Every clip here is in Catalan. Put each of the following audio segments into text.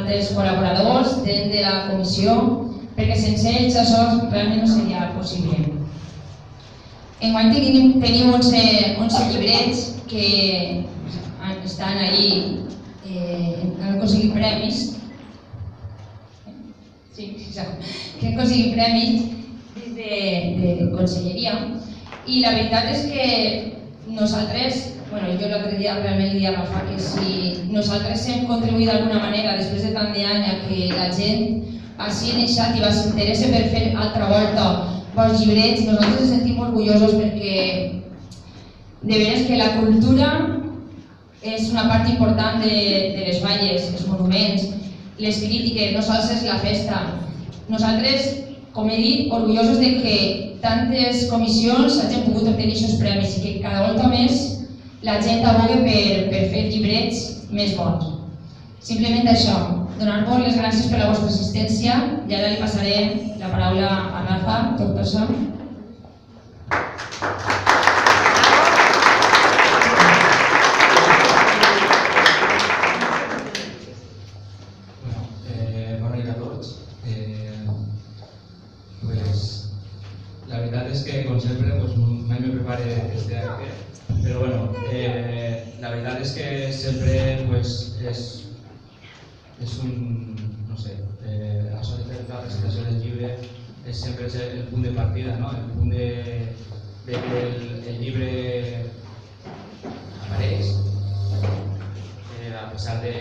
altres col·laboradors dins de la comissió, perquè sense ells això realment no seria possible. Enguany tenim 11 llibrets que estan allí, han aconseguit premis, que han aconseguit premis des de Conselleria, i la veritat és que nosaltres, jo l'altre dia realment li deia a Rafa que si nosaltres hem contribuït d'alguna manera després de tant d'any a que la gent hagi iniciativa, s'interessa per fer altra volta pels llibrets, nosaltres ens sentim orgullosos perquè de veres que la cultura és una part important de les falles, els monuments, les crítiques, nosaltres la festa. Nosaltres, com he dit, orgullosos de que tantes comissions hagin pogut obtenir aquests premis i que cada volta més la gent aboga per fer llibrets més bons. Simplement això, donar-vos les gràcies per la vostra assistència i ara li passaré la paraula a Rafa, tot això. Bona nit a tots. La veritat és que, com sempre, mai me prepare este acte, però la veritat és que sempre és un, no sé, això de fer la presentació del llibre és sempre el punt de partida, el punt de que el llibre apareix, a pesar de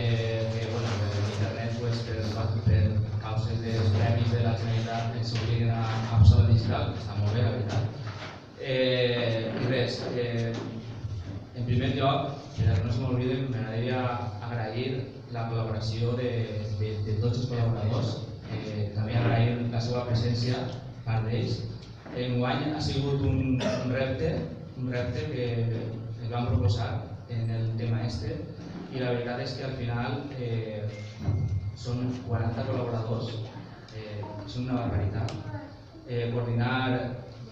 que l'internet per causes dels premis de la Generalitat ens obliguen a passar al digital, que està molt bé, la veritat. I res, en primer lloc, per no se m'oblidi, m'agradaria agrair la col·laboració de tots els col·laboradors, també agrair la seva presència, part d'ells. Enguany ha sigut un repte que ens vam proposar en el tema este, i la veritat és que al final són 40 col·laboradors, és una barbaritat. Coordinar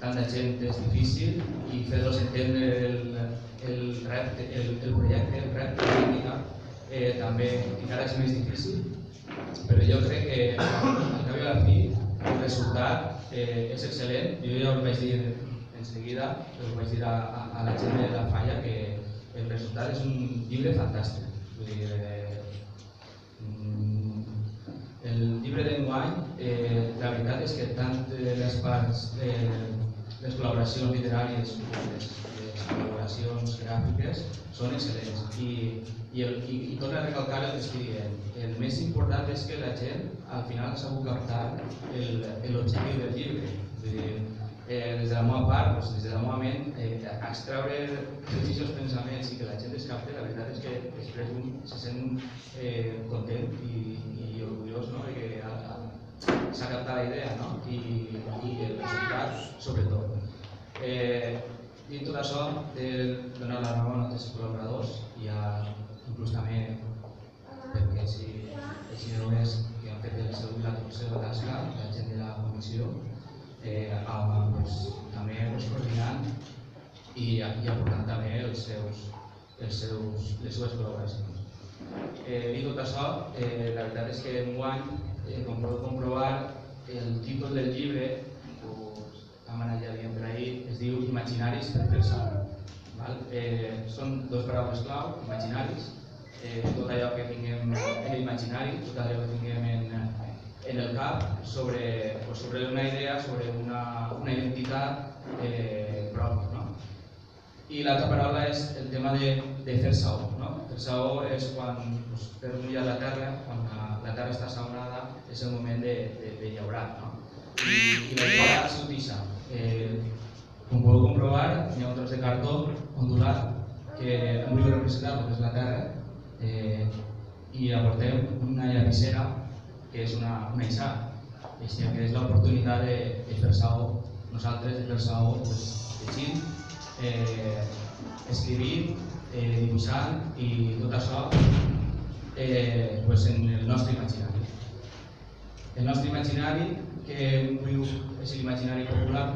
tanta gent és difícil i fer-los entendre el projecte, el repte política, també encara és més difícil, però jo crec que al cap i a la fi el resultat és excel·lent. Jo ja us vaig dir en seguida, us vaig dir a la gent de la Falla que el resultat és un llibre fantàstic. El llibre d'enguany, la veritat és que tant les parts, les col·laboracions literàries com les col·laboracions gràfiques són excel·lents. I torno a recalcar el que estic dient. El més important és que la gent al final ha sabut captar l'objectiu del llibre. Des de la meva part, des de la meva ment, extreure tots aquests pensaments i que la gent es capte, la veritat és que després un se sent content i orgullós de que s'ha captat la idea i el resultat, sobretot. Dit tot això, donar la raó a tots els col·laboradors i inclús també perquè així només que han fet la seva tasca, la gent de la comissió, també coordinant i aportant també les seves col·laboracions. Dit tot això, la veritat és que enguany, com podeu comprovar, el títol del llibre, vam anar ja dient per ahir, es diu Imaginaris per fer sal. Són dues paraules clau, imaginaris, tot allò que tinguem en l'imaginari, tot allò que tinguem en el cap sobre una idea, sobre una identitat pròpia. I l'altra paraula és el tema de fer saó. Fer saó és quan fer mullar la terra, quan la terra està saonada, és el moment de llaurar. I la idea ha sigut això. Com podeu comprovar, hi ha un tros de cartó ondulat que hem volgut representar el que és la terra i aportem una llapissera que és una ixà, que és l'oportunitat de fer saó. Nosaltres de fer saó llegint, escrivint, dibuixant i tot això en el nostre imaginari. El nostre imaginari, que és l'imaginari popular,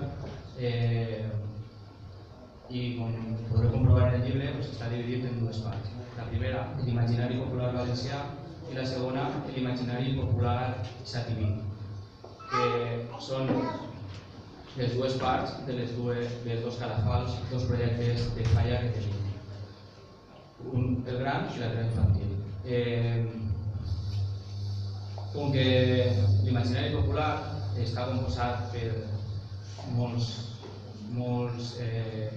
i com podreu comprovar en el llibre, està dividit en dues parts. La primera, l'imaginari popular valencià, i la segona, l'imaginari popular satirí, que són les dues parts dels dos cadafals, dos projectes de falla que tenim. El gran i l'altre infantil. Com que l'imaginari popular està composat per molts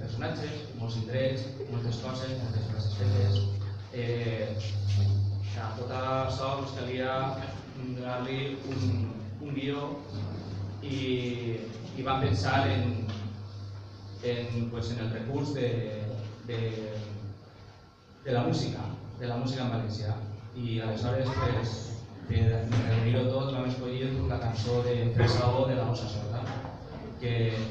personatges, molts indrets, moltes coses, moltes frases fetes. A tot això ens calia donar-li un guió i vam pensar en el recurs de la música en valencià. I aleshores, per reunir-ho tot, vam escollir la cançó de Fresaó de la Ossa Sorda, que el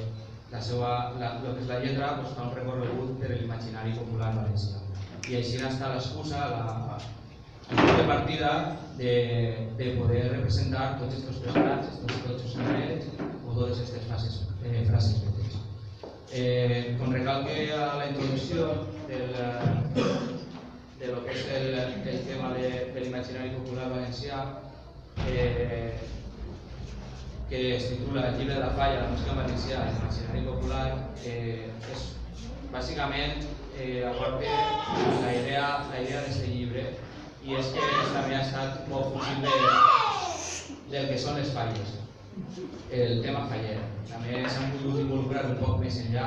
que és la lletra fa un recorregut per l'imaginari popular valencià. I així està l'excusa, el punt de partida de poder representar tots aquests personatges, tots els indrets o totes aquestes frases fetes. Com recalque a la introducció de lo que és el tema de l'imaginari popular valencià, que es titula El llibre de la falla, la música en valencià, l'imaginari popular, és bàsicament aporta la idea d'aquest llibre, i és que també ha estat molt fugit del que són les falles, el tema faller. També s'han volgut involucrar un poc més enllà,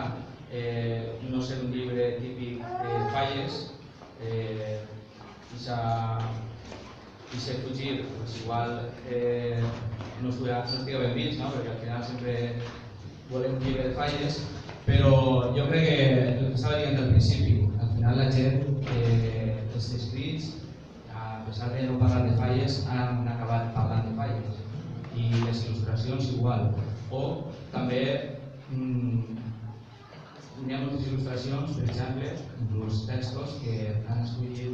no ser un llibre típic de falles, i ser fugir, igual no estigui ben vist, perquè al final sempre volem un llibre de falles, però jo crec que el que estava dient al principi, al final la gent, els escrits, a pesar de no parlar de falles, han acabat parlant de falles, i les il·lustracions igual. O també hi ha moltes il·lustracions, per exemple, inclús textos que han escollit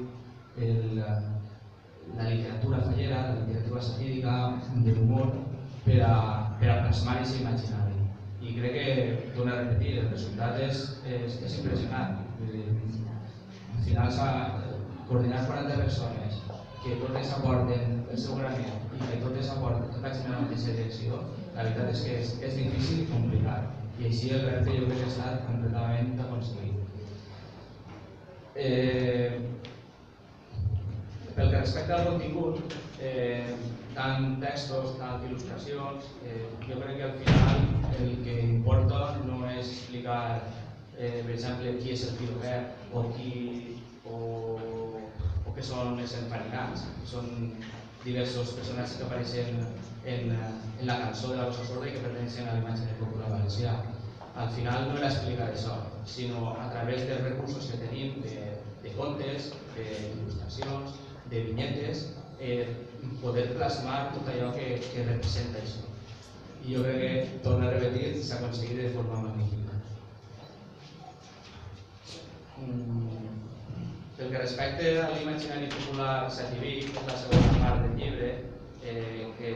la literatura fallera, la literatura satírica, de l'humor, per a plasmar aquest imaginari. I crec que, torno a repetir, el resultat és impressionant. Al final s'ha coordinat 40 persones que totes aporten el seu granet i que totes vagin en la mateixa direcció. La veritat és que és difícil i complicat. I així el repte jo crec que ha estat completament aconseguit. Pel que respecta al contingut, tant textos, tant il·lustracions, jo crec que al final el que importa no és explicar, per exemple, qui és el Filobert o què són els enfarinats. Són diversos personatges que apareixen en la cançó de la Ossa Sorda i que pertenecen a l'imaginari popular valencià. Al final no era explicar això, sinó a través dels recursos que tenim de contes, d'il·lustracions, de vinyetes, poder plasmar tot allò que representa això. I jo crec que, torno a repetir, s'ha aconseguit de forma magnífica. Pel que respecte a l'imaginari popular satíric, és la segona part del llibre, que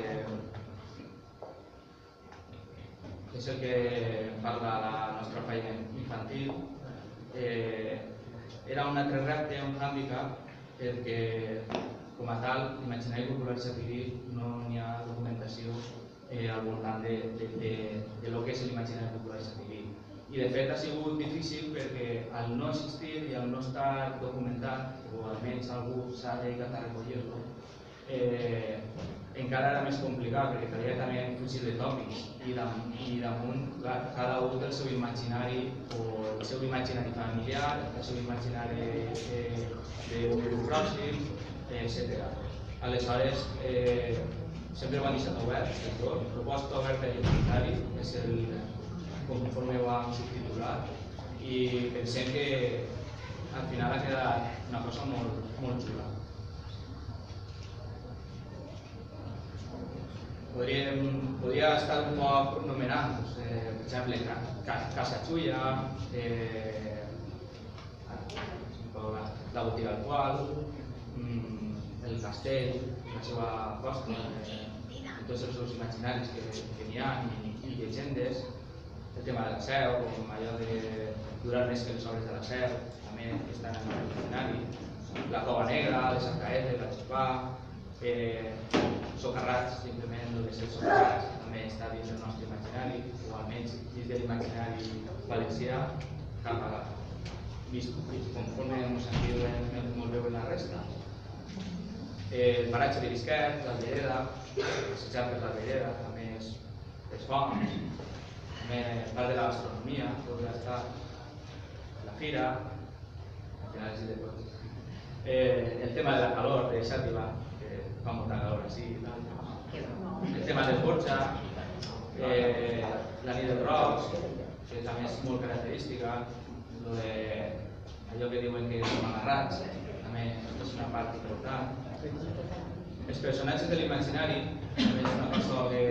és el que parla la nostra falla infantil. Era un altre repte, un hàndicap, perquè com a tal, l'imaginari popular satíric no n'hi ha documentació al voltant de lo que és l'imaginari popular satíric. I de fet ha sigut difícil perquè al no existir i al no estar documentat, o almenys algú s'ha dedicat a recollir-lo, encara era més complicat perquè calia també fugir de tòpics i damunt cada un del seu imaginari, o el seu imaginari familiar, el seu imaginari d'un grup pròxim, etc. Aleshores, sempre ho han deixat obert, proposta oberta i identitari, és el conforme ho hem subtitulat, i pensem que al final ha quedat una cosa molt xula. Podria estar un poc nomenant, per exemple, Casa Xulla, la botiga actual, el castell, la seva costa, tots els seus imaginaris que n'hi ha i llegendes, el tema de la Seu, com allò de durar més que les obres de la Seu, també estan en l'imaginari, la Cova Negra, les arcaetes, la Xipà, Socarrats, simplement el de ser socarrats, també està dins del nostre imaginari, o almenys dins de l'imaginari valencià, cap a conforme ens sentim molt bé en la resta. El paratge de l'Isquet, l'Albereda, passejar per l'Albereda, també és font, també part de la gastronomia, tot està la fira, al final és de tot. El tema de la calor, de Xàtiva, que fa molta calor així, el tema del Borja, la nit del Rocs, que també és molt característica, allò que diuen que som agarrats, també és una part important. Els personatges de l'imaginari també és una cosa que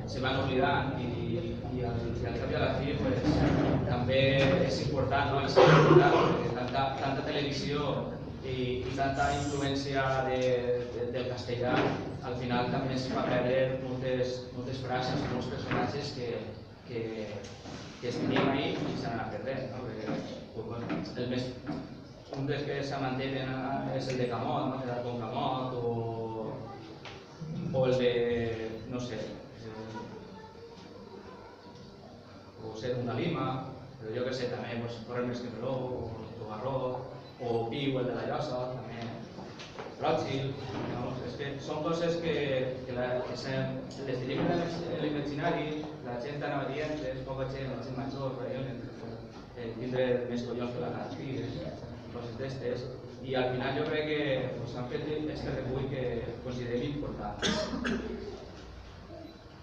se van oblidant i al cap i a la fi també és important, perquè tanta televisió i tanta influència del castellà al final també es va perdre moltes frases, molts personatges que es teníem ahí i s'han anat perdent. Un dels que se mantenen és el de Camot, quedar con Camot, o el de, no sé, o ser una lima, però jo que sé, també correr més que meló, o Garró, o Piu, el de la Llosa, també Rothschild, és que són coses que les tenim en l'imaginari, la gent anava dient, és poca gent, la gent major, tindre més collons que la García, coses d'estes, i al final jo crec que s'han fet este recull que considerem important.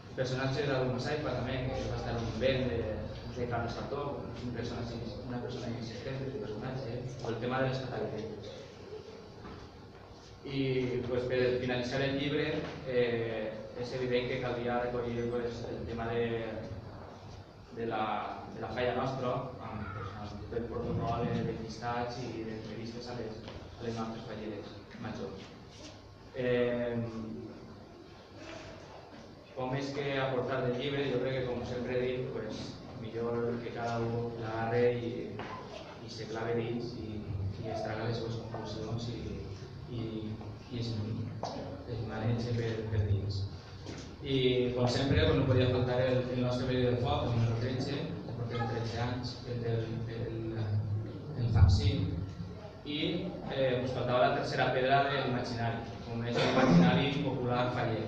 El personatge d'Alma Saipa també, que va estar un vent de Carles Sartor, una persona insistent del personatge, o el tema de les catalites. I per finalitzar el llibre és evident que caldria recollir el tema de la falla nostra, amb el protocol de llistats i d'entrevistes a les nostres falleres majors. Com és que aportar del llibre? Jo crec que, com sempre he dit, millor que cada un l'agarre i se clave dins i extraga les seves conclusions i es maneja per dins. I, com sempre, no podia faltar el nostre període de foc, el número 13, que portem 13 anys, el fanzine, i faltava la tercera pedra de l'imaginari, com és l'imaginari popular faller.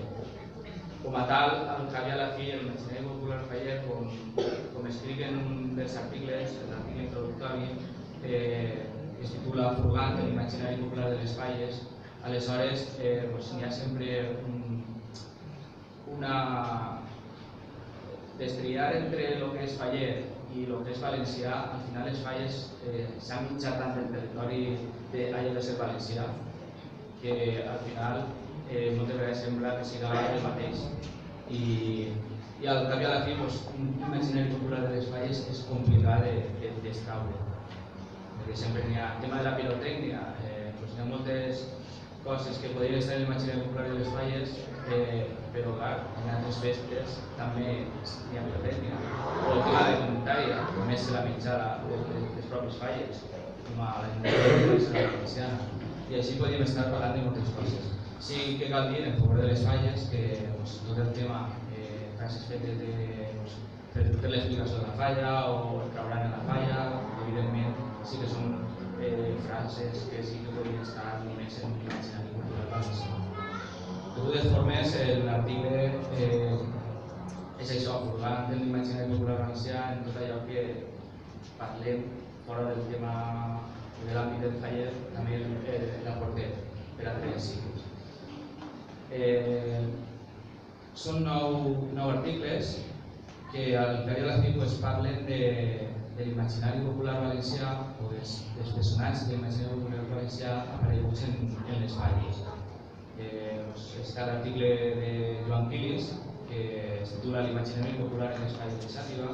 Com a tal, al cap i a la fi, l'imaginari popular faller, com expliquen un dels articles, l'article introductori, que es titula Furgant, l'imaginari popular de les falles, aleshores n'hi ha sempre una destriar entre el que és faller i el que és valencià. Al final les falles s'han mitjat tant del territori d'allò de ser valencià que al final moltes vegades sembla que siga el mateix i al cap i a la fi un imaginari popular de les falles és complicat d'extraure perquè sempre n'hi ha el tema de la pirotècnia, n'hi ha moltes coses que podrien estar en l'imaginari popular de les falles, però clar, en altres festes també hi ha pirotècnia. O el tema de la comunitària, que més se la menja les pròpies falles, com a la comunitària valenciana. I així podríem estar parlant de moltes coses. Sí que cal dir, en favor de les falles, que tot el tema, frases fetes per l'explicació de la falla o el creuran en la falla, evidentment sí que són frases que sí que podrien estar només en l'imaginari cultural valencià. De totes formes, l'article és això, furgant en l'imaginari cultural valencià en tot allò que parlem fora del tema de l'àmbit del faller, també l'aportem per a 3 cicles. Són 9 articles que al cap i a la fi parlen de l'imaginari popular valencià o dels personatges de l'imaginari popular valencià apareguts en les falles. Està l'article de Joan Quilis, que es titula L'imaginari popular en les falles de Xàtiva.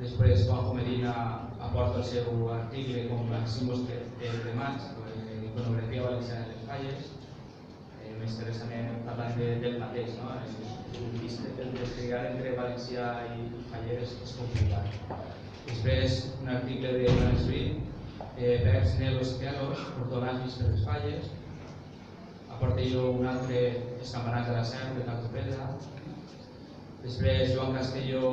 Després Juanjo Medina aporta el seu article com a símbols cremats, iconografia valenciana en les falles. Més interessament parlant del mateix, el destriar entre valencià i faller és complicat. Després un article de Joan Esbrí, Verbs, Nelos, Kelos, ortogràfics per les falles. aporta jo un altre, Els campanars de la Seu, de Cartopedra. Després Joan Castelló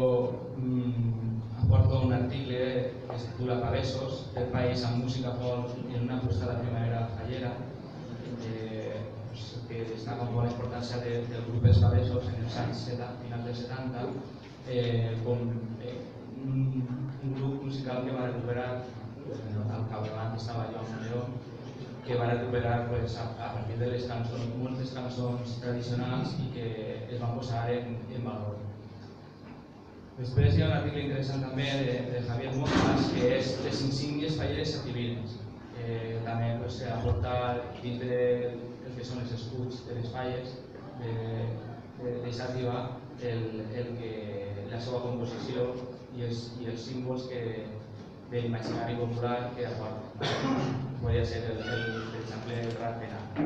aporta un article que es titula Pavessos, del país amb música folk en una postada primavera fallera, que destaca molt la importància del grup Els Pavessos en els anys finals dels 70, com un grup musical que va recuperar, al capdavant estava Joan Moleó, que va recuperar a partir de les cançons, moltes cançons tradicionals i que es van posar en valor. Després hi ha un article interessant també de Javier Montas, que és Les insígnies falleres servils. També aporta dins del que són els escuts de les falles, deixar arribar la seva composició i els símbols de l'imaginari popular que aporta. Podria ser l'exemple del Ratpenat.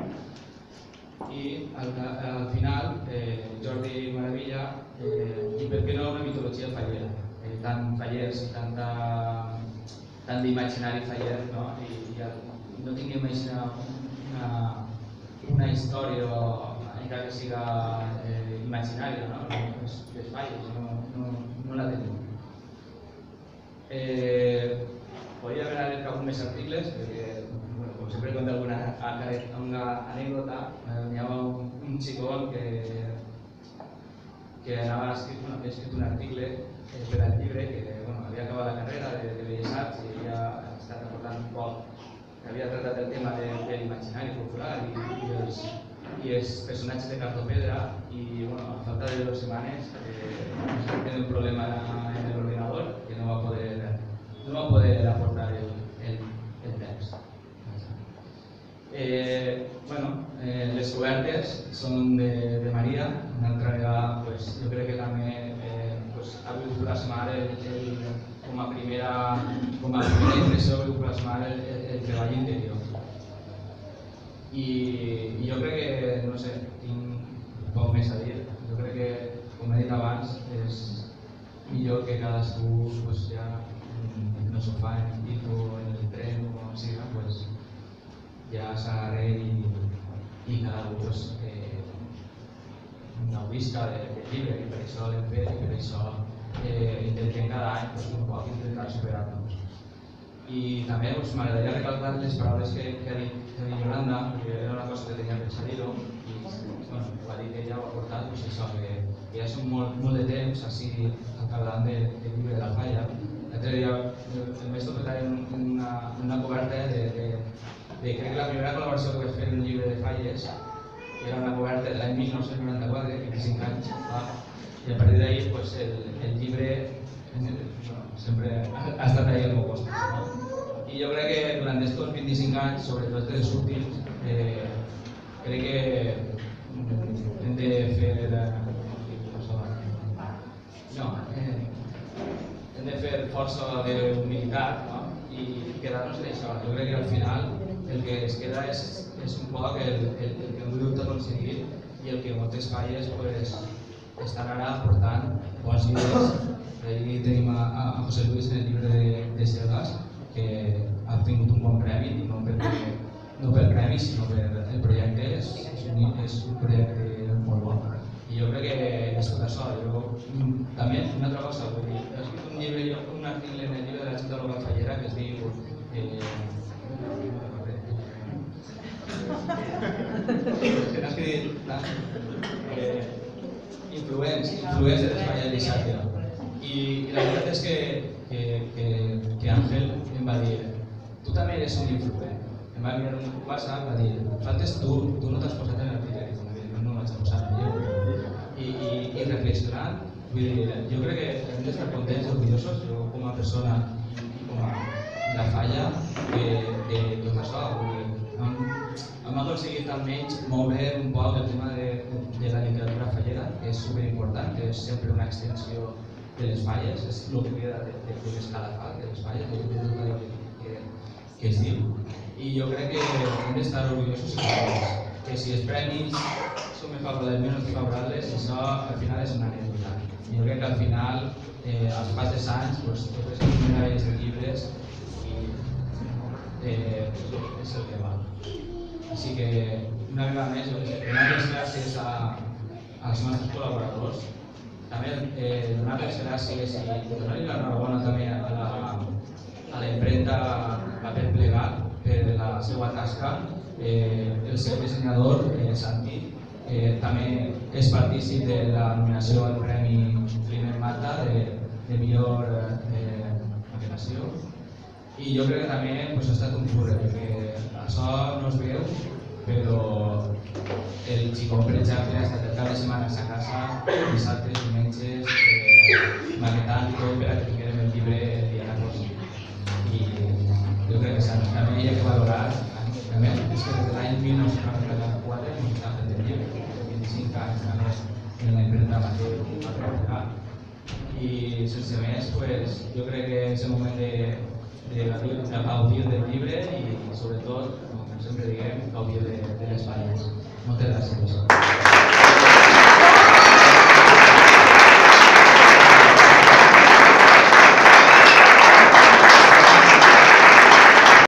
I al final, Jordi Maravilla, i per què no una mitologia fallera? Tant fallers i tant d'imaginari faller, i no tinguem una història, encara que siga imaginària, les falles, no la tenim. Podria haver hagut alguns més articles, perquè, com sempre conté alguna anècdota. Hi havia un xicón que havia escrit un article per al llibre, que havia acabat la carrera de Belles Arts i havia estat aportant un poc, que havia tractat el tema de l'imaginari popular i els personatges de Cartopedra, i a falta de 2 setmanes tenen un problema en l'ordinador que no va poder aportar el text. Les cobertes són de Maria. Una altra vegada, jo crec que també ha volgut plasmar com a primera impressió, ha volgut plasmar el treball interior. I jo crec que, no sé, tinc poc més a dir. Jo crec que, com he dit abans, és millor que cadascú ja en el sofà, en el llit o en el tren o com siga, ja s'agarre i cadascú gaudisca del llibre, i per això l'hem fet i per això intentem cada any un poc intentar superar-nos. I també m'agradaria recalcar les paraules que ha dit Yolanda, perquè era una cosa que tenia pensat dir-ho, i ho ha dit ella, ho ha portat, això, que ja són molt de temps així al capdavant del llibre de la Falla. L'altre dia em vaig topar en una coberta crec que la primera col·laboració que vaig fer en un llibre de falles era una coberta de l'any 1994, 25 anys, i a partir d'ahir el llibre sempre ha estat ahí al meu costat. I jo crec que durant aquests 25 anys, sobretot els últims, crec que hem de fer força d'humilitat i quedar-nos en això. Jo crec que al final el que es queda és un poc el que hem volgut aconseguir i el que moltes falles estan ara portant bons llibres. Ahir tenim a José Luis en el llibre de Selgas, que ha obtingut un bon premi, no pel premi, sinó per el projecte. És un projecte molt bo. I jo crec que és tot això. També, una altra cosa, he escrit un article en el llibre de la Junta Local Fallera que es diu influents de l'Espanya de Lissàtia. I la veritat és que Àngel em va dir: tu també eres un influent. Em va mirar un WhatsApp i va dir: faltes tu no t'has posat en l'article. No vaig a posar i reflexionant, vull dir, jo crec que hem d'estar contents, orgullosos, jo com a persona i com a la Falla, de tot això. Hem aconseguit almenys moure un poc el tema de la literatura fallera, que és superimportant, que és sempre una extensió de les falles, és el que queda de l'escalafat de les falles, de tot allò que es diu. I jo crec que hem d'estar orgullosos i contents, que si els premis són més favorables o menys favorables, això al final és una anècdota. Jo crec que al final, als pas dels anys, totes les meravelles de llibres és el que val. sí que una vegada més donar les gràcies als nostres col·laboradors, també donar les gràcies i donar-li l'enhorabona també a la impremta Paper Plegat per la seva tasca, el seu dissenyador, Santi, també és partícip de la nominació al Premi Climent Mata de millor maquinació. I jo crec que també ha estat un curre, perquè això no es veu, però el xicó, per exemple, ha estat el cap de setmana a casa, dissabtes, diumenges, maquetant i tot per a que tinguem el llibre el dia 14. I jo crec que també hi ha que valorar, també, és que des de l'any 1994 no s'ha fet el llibre, 25 anys també en la impremta Paper. I sense més, jo crec que és el moment de gaudir del llibre i sobretot, com sempre diguem, gaudir de les falles. Moltes gràcies.